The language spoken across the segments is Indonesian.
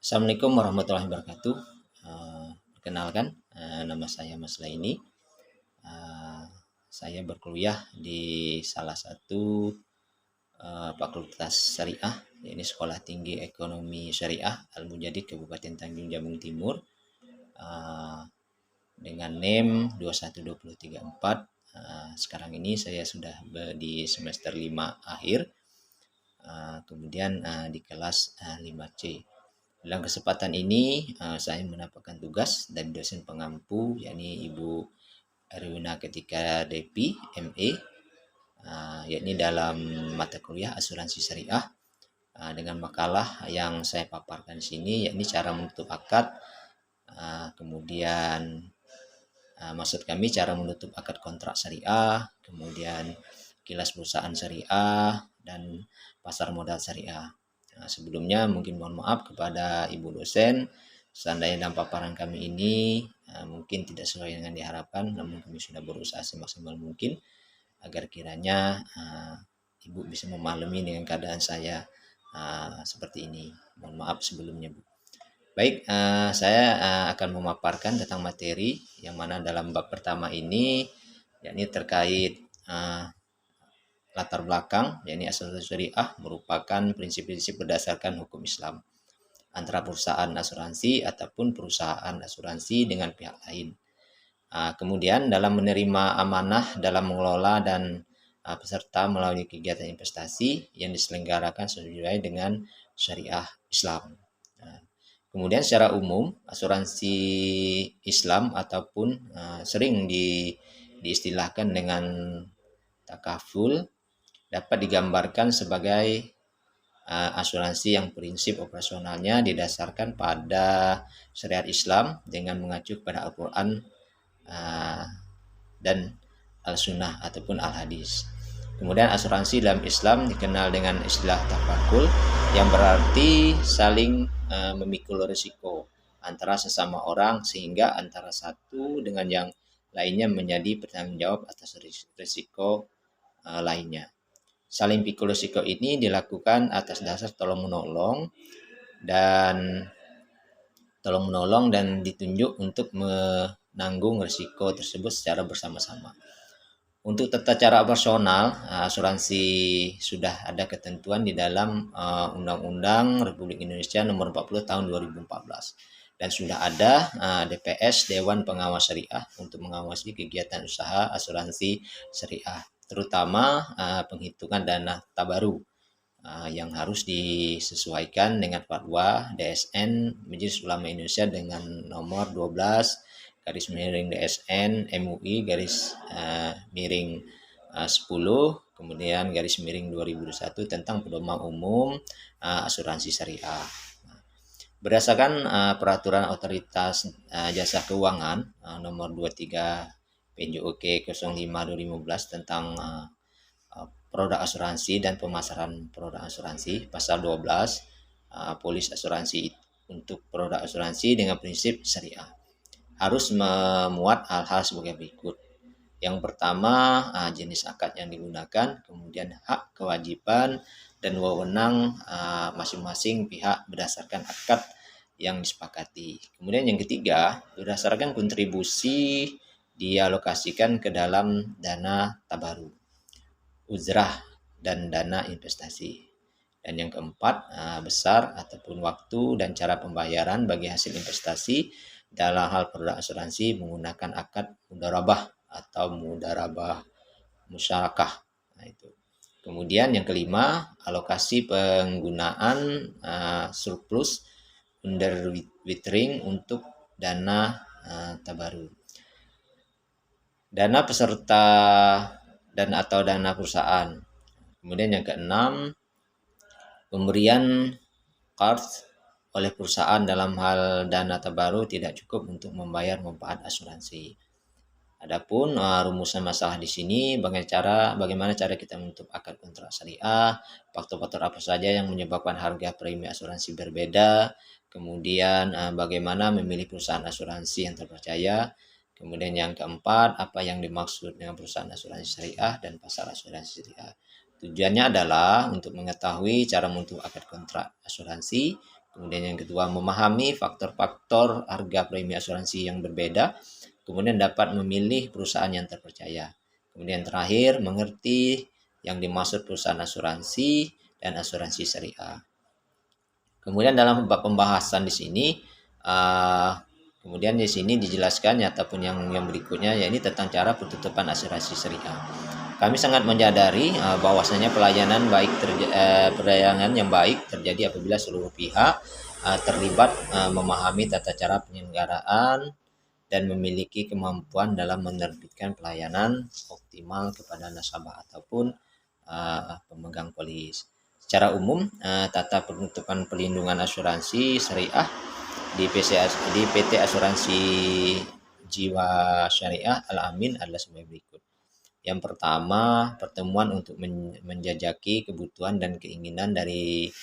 Assalamualaikum warahmatullahi wabarakatuh. Perkenalkan, nama saya Mas Laini. Eh, saya berkuliah di salah satu Fakultas Syariah, yaitu Sekolah Tinggi Ekonomi Syariah Al-Mujadid Kabupaten Tanjung Jabung Timur, eh, dengan NEM 21234. Sekarang ini saya sudah di semester 5 akhir, kemudian di kelas 5C. Dalam kesempatan ini saya mendapatkan tugas dari dosen pengampu, yakni Ibu Erwina Ketika Depi, ME, yakni dalam mata kuliah asuransi syariah, dengan makalah yang saya paparkan di sini, yakni cara menutup akad, kemudian maksud kami cara menutup akad kontrak syariah, kemudian kilas perusahaan syariah, dan pasar modal syariah. Sebelumnya mungkin mohon maaf kepada Ibu dosen, seandainya dalam paparan kami ini mungkin tidak sesuai dengan diharapkan, namun kami sudah berusaha semaksimal mungkin agar kiranya Ibu bisa memaklumi dengan keadaan saya seperti ini. Mohon maaf sebelumnya, Bu. Baik, saya akan memaparkan tentang materi yang mana dalam bab pertama ini, yakni terkait latar belakang, yakni asuransi syariah merupakan prinsip-prinsip berdasarkan hukum Islam antara perusahaan asuransi ataupun perusahaan asuransi dengan pihak lain. Kemudian dalam menerima amanah dalam mengelola dan peserta melalui kegiatan investasi yang diselenggarakan sesuai dengan syariah Islam. Kemudian secara umum asuransi Islam ataupun sering diistilahkan dengan takaful dapat digambarkan sebagai asuransi yang prinsip operasionalnya didasarkan pada syariat Islam dengan mengacu pada Al-Quran dan Al-Sunnah ataupun Al-Hadis. Kemudian asuransi dalam Islam dikenal dengan istilah tafakul, yang berarti saling memikul risiko antara sesama orang sehingga antara satu dengan yang lainnya menjadi bertanggung jawab atas risiko lainnya. Saling pikul risiko ini dilakukan atas dasar tolong menolong dan ditunjuk untuk menanggung risiko tersebut secara bersama-sama. Untuk tata cara operasional, asuransi sudah ada ketentuan di dalam Undang-Undang Republik Indonesia Nomor 40 Tahun 2014, dan sudah ada DPS, Dewan Pengawas Syariah, untuk mengawasi kegiatan usaha asuransi syariah, terutama penghitungan dana tabaru yang harus disesuaikan dengan fatwa DSN Majelis Ulama Indonesia dengan nomor 12 garis miring DSN MUI garis miring 10 kemudian garis miring 2021 tentang pedoman umum asuransi syariah. Berdasarkan peraturan otoritas jasa keuangan nomor 23 PJOK 05/2015 tentang produk asuransi dan pemasaran produk asuransi, pasal 12 polis asuransi untuk produk asuransi dengan prinsip syariah harus memuat hal-hal sebagai berikut. Yang pertama, jenis akad yang digunakan, kemudian hak, kewajiban, dan wewenang masing-masing pihak berdasarkan akad yang disepakati. Kemudian yang ketiga, berdasarkan kontribusi dialokasikan ke dalam dana tabaru, uzrah, dan dana investasi. Dan yang keempat, besar ataupun waktu dan cara pembayaran bagi hasil investasi dalam hal produk asuransi menggunakan akad mudharabah atau mudharabah musyarakah. Nah, itu. Kemudian yang kelima, alokasi penggunaan surplus under withering untuk dana tabaru. Dana peserta dan atau dana perusahaan. Kemudian yang keenam, pemberian qard oleh perusahaan dalam hal dana tabaru tidak cukup untuk membayar manfaat asuransi. Adapun rumusan masalah di sini bagaimana cara kita menutup akad kontrak syariah, faktor-faktor apa saja yang menyebabkan harga premi asuransi berbeda, kemudian bagaimana memilih perusahaan asuransi yang terpercaya, kemudian yang keempat, apa yang dimaksud dengan perusahaan asuransi syariah dan pasar asuransi syariah. Tujuannya adalah untuk mengetahui cara menutup akad kontrak asuransi, Kemudian yang kedua, memahami faktor-faktor harga premi asuransi yang berbeda, kemudian dapat memilih perusahaan yang terpercaya. Kemudian terakhir, mengerti yang dimaksud perusahaan asuransi dan asuransi syariah. Kemudian dalam bab pembahasan di sini, uh, kemudian di sini dijelaskan ataupun yang berikutnya, yakni tentang cara penutupan asuransi syariah. Kami sangat menyadari bahwasanya pelayanan yang baik terjadi apabila seluruh pihak terlibat memahami tata cara penyelenggaraan dan memiliki kemampuan dalam menerbitkan pelayanan optimal kepada nasabah ataupun pemegang polis. Secara umum, tata penutupan pelindungan asuransi syariah di PT Asuransi Jiwa Syariah Al-Amin adalah sebagai berikut. Yang pertama, pertemuan untuk menjajaki kebutuhan dan keinginan dari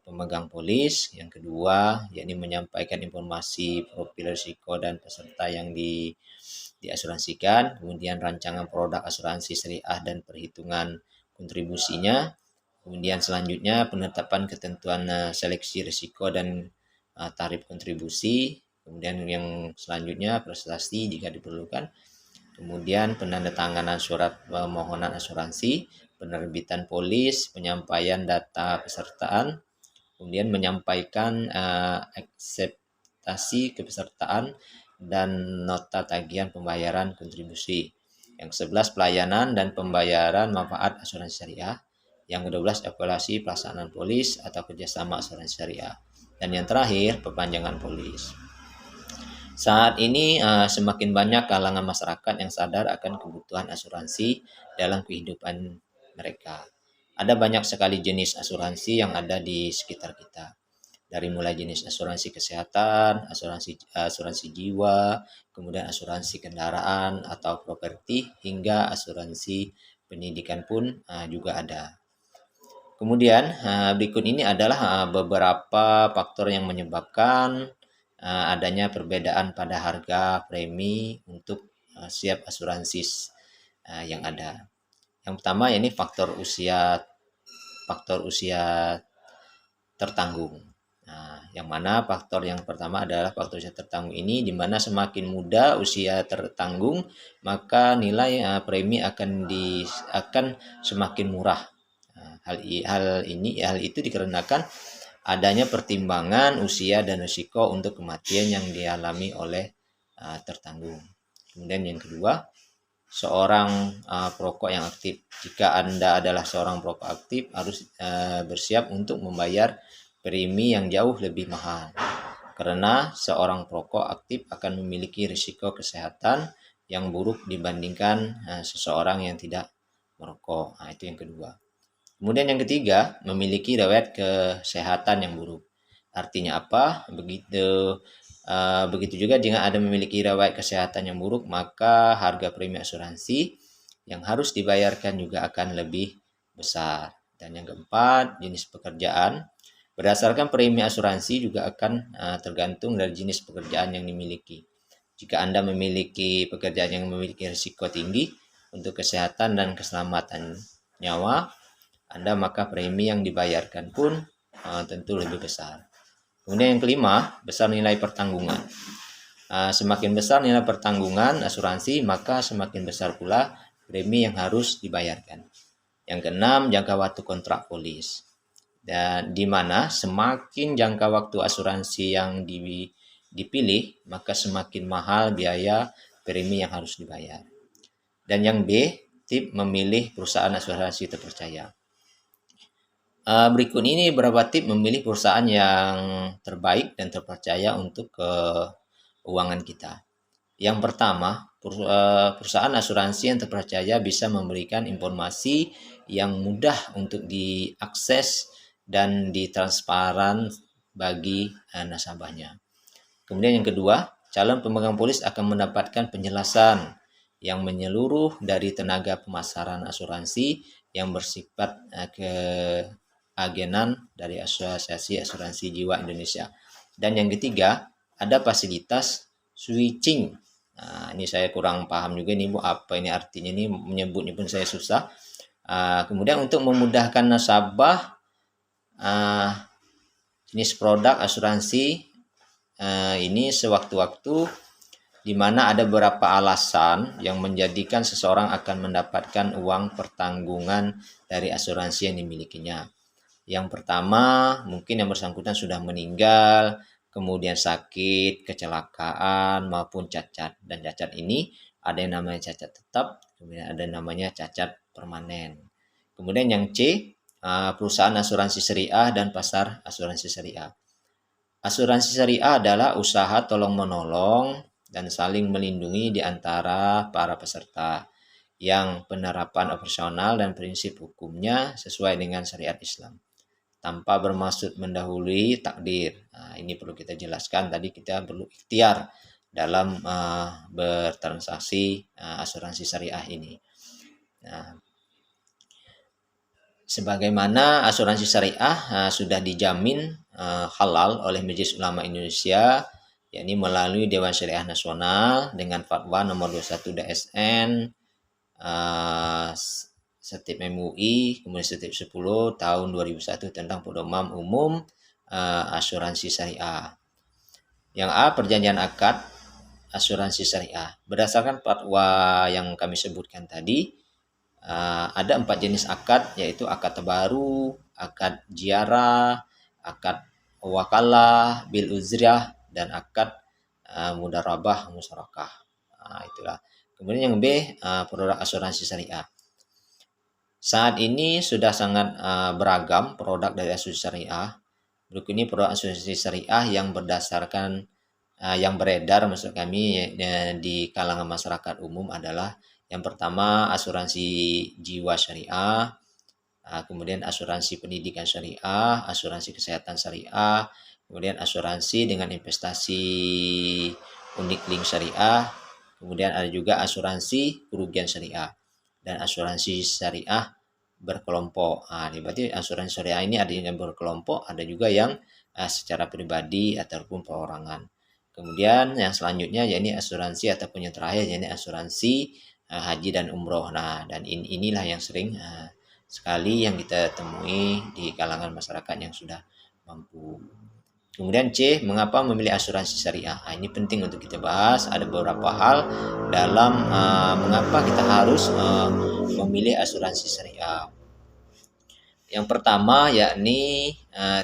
pemegang polis. Yang kedua, yakni menyampaikan informasi profil risiko dan peserta yang diasuransikan. Kemudian rancangan produk asuransi syariah dan perhitungan kontribusinya. Kemudian selanjutnya penetapan ketentuan seleksi risiko dan tarif kontribusi. Kemudian yang selanjutnya prestasi jika diperlukan. Kemudian penandatanganan surat permohonan asuransi, penerbitan polis, penyampaian data pesertaan, kemudian menyampaikan akseptasi kepesertaan dan nota tagihan pembayaran kontribusi. Yang 11 pelayanan dan pembayaran manfaat asuransi syariah. Yang ke-12 evaluasi pelaksanaan polis atau kerjasama asuransi syariah. Dan yang terakhir perpanjangan polis. Saat ini semakin banyak kalangan masyarakat yang sadar akan kebutuhan asuransi dalam kehidupan mereka. Ada banyak sekali jenis asuransi yang ada di sekitar kita. Dari mulai jenis asuransi kesehatan, asuransi jiwa, kemudian asuransi kendaraan atau properti, hingga asuransi pendidikan pun juga ada. Kemudian berikut ini adalah beberapa faktor yang menyebabkan adanya perbedaan pada harga premi untuk setiap asuransi yang ada. Yang pertama ini faktor usia tertanggung. Nah, yang mana faktor yang pertama adalah faktor usia tertanggung ini, di mana semakin muda usia tertanggung maka nilai premi akan semakin murah. Hal itu dikarenakan adanya pertimbangan usia dan risiko untuk kematian yang dialami oleh tertanggung. Kemudian yang kedua, seorang perokok yang aktif. Jika Anda adalah seorang perokok aktif, harus bersiap untuk membayar premi yang jauh lebih mahal. Karena seorang perokok aktif akan memiliki risiko kesehatan yang buruk dibandingkan seseorang yang tidak merokok. Nah, itu yang kedua. Kemudian yang ketiga, memiliki riwayat kesehatan yang buruk. Artinya apa? Begitu juga jika Anda memiliki riwayat kesehatan yang buruk, maka harga premi asuransi yang harus dibayarkan juga akan lebih besar. Dan yang keempat, jenis pekerjaan. Berdasarkan premi asuransi juga akan tergantung dari jenis pekerjaan yang dimiliki. Jika Anda memiliki pekerjaan yang memiliki risiko tinggi untuk kesehatan dan keselamatan nyawa Anda, maka premi yang dibayarkan pun tentu lebih besar. Kemudian yang kelima, besar nilai pertanggungan. Semakin besar nilai pertanggungan asuransi, maka semakin besar pula premi yang harus dibayarkan. Yang keenam, jangka waktu kontrak polis. Dan di mana semakin jangka waktu asuransi yang dipilih, maka semakin mahal biaya premi yang harus dibayar. Dan yang B, tip memilih perusahaan asuransi terpercaya. Berikut ini beberapa tip memilih perusahaan yang terbaik dan terpercaya untuk keuangan kita. Yang pertama, perusahaan asuransi yang terpercaya bisa memberikan informasi yang mudah untuk diakses dan ditransparan bagi nasabahnya. Kemudian yang kedua, calon pemegang polis akan mendapatkan penjelasan yang menyeluruh dari tenaga pemasaran asuransi yang bersifat agenan dari Asosiasi Asuransi Jiwa Indonesia. Dan yang ketiga, ada fasilitas switching. Nah, ini saya kurang paham juga nih Bu, apa ini artinya, ini menyebutnya pun saya susah. Kemudian untuk memudahkan nasabah, Jenis produk asuransi ini sewaktu-waktu di mana ada beberapa alasan yang menjadikan seseorang akan mendapatkan uang pertanggungan dari asuransi yang dimilikinya. Yang pertama, mungkin yang bersangkutan sudah meninggal, kemudian sakit, kecelakaan, maupun cacat. Dan cacat ini ada yang namanya cacat tetap, kemudian ada yang namanya cacat permanen. Kemudian yang C, perusahaan asuransi syariah dan pasar asuransi syariah. Asuransi syariah adalah usaha tolong-menolong dan saling melindungi di antara para peserta yang penerapan operasional dan prinsip hukumnya sesuai dengan syariat Islam tanpa bermaksud mendahului takdir. Nah, ini perlu kita jelaskan, tadi kita perlu ikhtiar dalam bertransaksi asuransi syariah ini. Nah, sebagaimana asuransi syariah sudah dijamin halal oleh Majelis Ulama Indonesia, yakni melalui Dewan Syariah Nasional dengan Fatwa nomor 21 DSN Setip MUI, kemudian Setip 10 tahun 2001 tentang pedoman umum asuransi syariah. Yang A, perjanjian akad asuransi syariah. Berdasarkan fatwa yang kami sebutkan tadi, ada 4 jenis akad, yaitu akad tabaru, akad jiarah, akad wakalah, bil uzriyah, dan akad mudarabah musyarakah. Itulah. Kemudian yang B, produk asuransi syariah. Saat ini sudah sangat beragam produk dari asuransi syariah. Berikut ini produk asuransi syariah yang berdasarkan yang beredar maksud kami di kalangan masyarakat umum adalah yang pertama asuransi jiwa syariah, kemudian asuransi pendidikan syariah, asuransi kesehatan syariah, kemudian asuransi dengan investasi unit link syariah, kemudian ada juga asuransi kerugian syariah dan asuransi syariah berkelompok. Berarti asuransi syariah ini ada yang berkelompok, ada juga yang secara pribadi ataupun perorangan. Kemudian yang selanjutnya yakni asuransi ataupun yang terakhir yakni asuransi haji dan umroh. Nah, dan inilah yang sering sekali yang kita temui di kalangan masyarakat yang sudah mampu. Kemudian C, mengapa memilih asuransi syariah? Ini penting untuk kita bahas. Ada beberapa hal dalam mengapa kita harus memilih asuransi syariah. Yang pertama yakni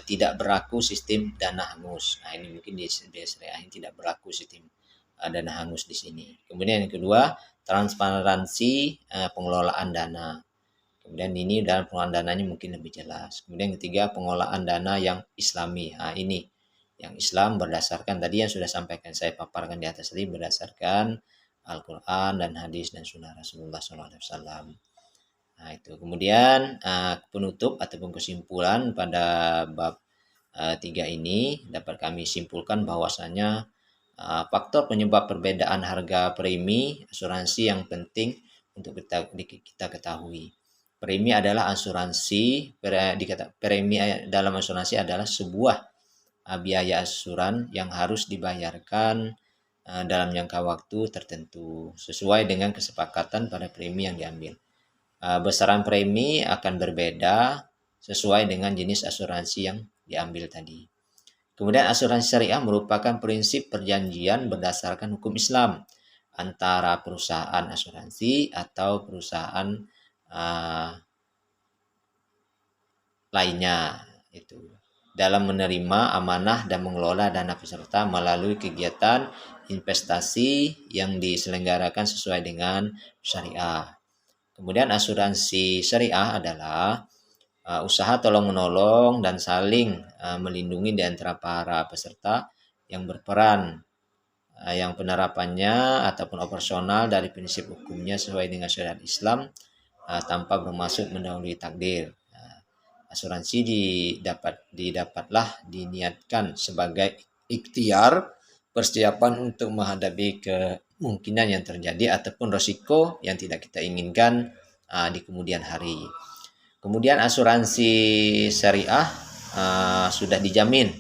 tidak berlaku sistem dana hangus. Ini mungkin di syariah ini tidak berlaku sistem dana hangus di sini. Kemudian yang kedua, transparansi pengelolaan dana. Kemudian ini dalam pengelolaan dananya mungkin lebih jelas. Kemudian yang ketiga, pengelolaan dana yang islami. Ini yang Islam berdasarkan tadi yang sudah sampaikan saya paparkan di atas tadi berdasarkan Al-Quran dan hadis dan sunnah Rasulullah SAW. Nah itu kemudian penutup ataupun kesimpulan pada bab 3 ini dapat kami simpulkan bahwasanya faktor penyebab perbedaan harga premi asuransi yang penting untuk kita ketahui. Premi adalah asuransi, premi dalam asuransi adalah sebuah biaya asuran yang harus dibayarkan dalam jangka waktu tertentu sesuai dengan kesepakatan pada premi yang diambil. Besaran premi akan berbeda sesuai dengan jenis asuransi yang diambil tadi. Kemudian asuransi syariah merupakan prinsip perjanjian berdasarkan hukum Islam antara perusahaan asuransi atau perusahaan lainnya itu dalam menerima amanah dan mengelola dana peserta melalui kegiatan investasi yang diselenggarakan sesuai dengan syariah. Kemudian asuransi syariah adalah usaha tolong-menolong dan saling melindungi di antara para peserta yang berperan yang penerapannya ataupun operasional dari prinsip hukumnya sesuai dengan syariat Islam tanpa bermaksud mendahului takdir. Asuransi didapatlah diniatkan sebagai ikhtiar persiapan untuk menghadapi kemungkinan yang terjadi ataupun risiko yang tidak kita inginkan di kemudian hari. Kemudian asuransi syariah sudah dijamin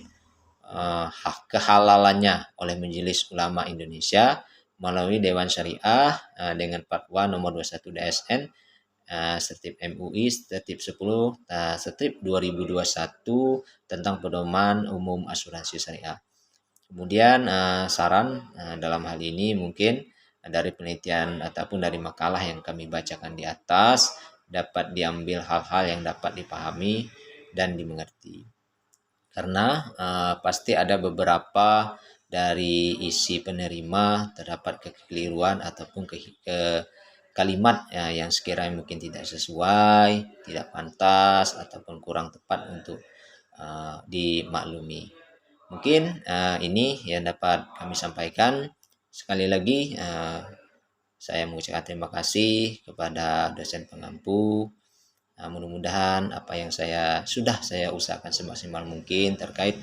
kehalalannya oleh Majelis Ulama Indonesia melalui Dewan Syariah dengan Fatwa nomor 21 DSN Tertib MUI tertib 10 tertib 2021 tentang pedoman umum asuransi syariah. Kemudian saran dalam hal ini mungkin dari penelitian ataupun dari makalah yang kami bacakan di atas dapat diambil hal-hal yang dapat dipahami dan dimengerti. Karena pasti ada beberapa dari isi penerima terdapat kekeliruan ataupun kalimat yang sekiranya mungkin tidak sesuai, tidak pantas ataupun kurang tepat untuk dimaklumi. Mungkin ini yang dapat kami sampaikan. Sekali lagi saya mengucapkan terima kasih kepada dosen pengampu. Mudah-mudahan apa yang sudah saya usahakan semaksimal mungkin terkait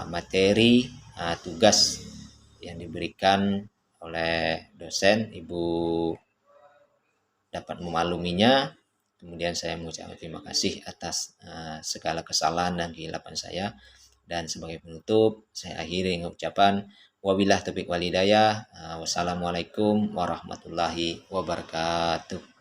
materi tugas yang diberikan oleh dosen Ibu dapat memakluminya. Kemudian saya mengucapkan terima kasih atas segala kesalahan dan kehilapan saya. Dan sebagai penutup, saya akhiri dengan ucapan wabillahi taufiq wal hidayah. Wassalamualaikum warahmatullahi wabarakatuh.